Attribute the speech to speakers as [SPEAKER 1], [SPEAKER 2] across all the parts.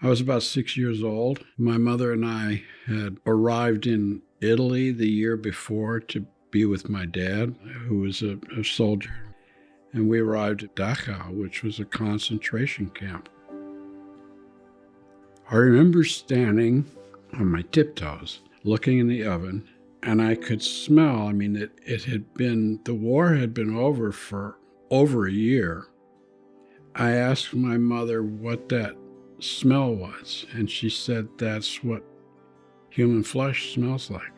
[SPEAKER 1] I was about 6 years old. My mother and I had arrived in Italy the year before to be with my dad, who was a soldier. And we arrived at Dachau, which was a concentration camp. I remember standing on my tiptoes, looking in the oven, and I could smell, the war had been over for over a year. I asked my mother what that smell was, and she said that's what human flesh smells like.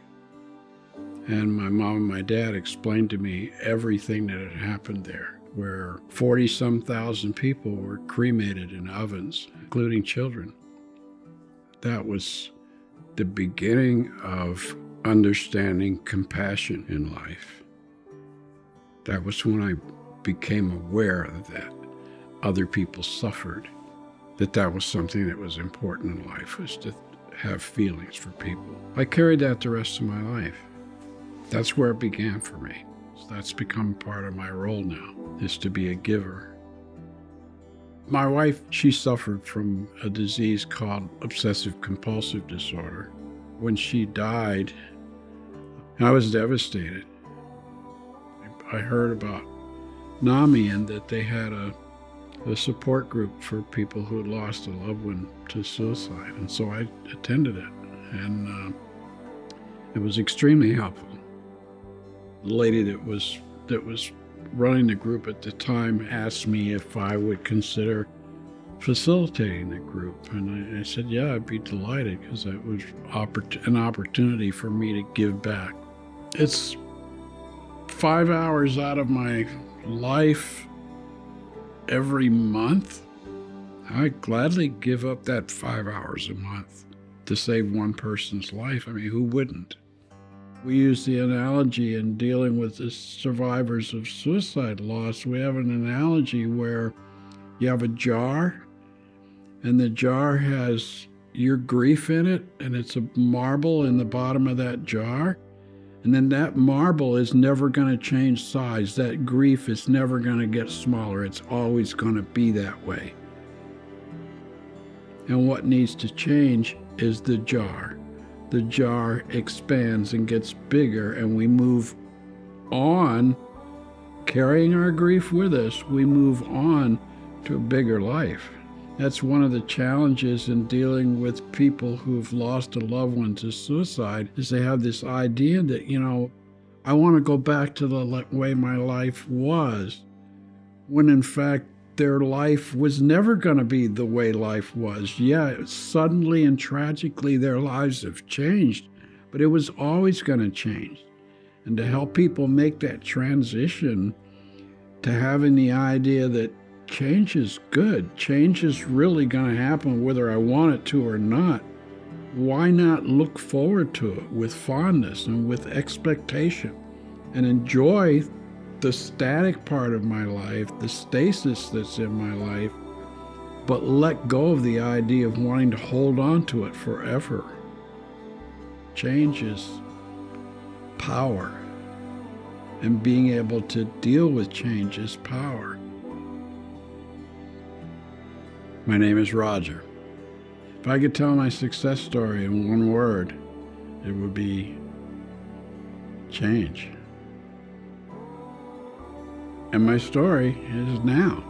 [SPEAKER 1] And my mom and my dad explained to me everything that had happened there, where 40-some thousand people were cremated in ovens, including children. That was the beginning of understanding compassion in life. That was when I became aware that other people suffered, that was something that was important in life, was to have feelings for people. I carried that the rest of my life. That's where it began for me. So that's become part of my role now, is to be a giver. My wife, she suffered from a disease called obsessive compulsive disorder. When she died, I was devastated. I heard about Nami and that they had a support group for people who had lost a loved one to suicide. And so I attended it, and it was extremely helpful. The lady that was running the group at the time asked me if I would consider facilitating the group. And I said, yeah, I'd be delighted, because it was an opportunity for me to give back. It's 5 hours out of my life every month. I gladly give up that 5 hours a month to save one person's life. I mean, who wouldn't? We use the analogy in dealing with the survivors of suicide loss. We have an analogy where you have a jar, and the jar has your grief in it, and it's a marble in the bottom of that jar. And then that marble is never going to change size. That grief is never going to get smaller. It's always going to be that way. And what needs to change is the jar. The jar expands and gets bigger, and we move on, carrying our grief with us. We move on to a bigger life. That's one of the challenges in dealing with people who've lost a loved one to suicide, is they have this idea that, I want to go back to the way my life was, when in fact their life was never going to be the way life was. Yeah, suddenly and tragically their lives have changed, but it was always going to change. And to help people make that transition to having the idea that change is good, change is really going to happen whether I want it to or not, why not look forward to it with fondness and with expectation and enjoy the static part of my life, the stasis that's in my life, but let go of the idea of wanting to hold on to it forever. Change is power, and being able to deal with change is power. My name is Rodger. If I could tell my success story in one word, it would be change. And my story is now.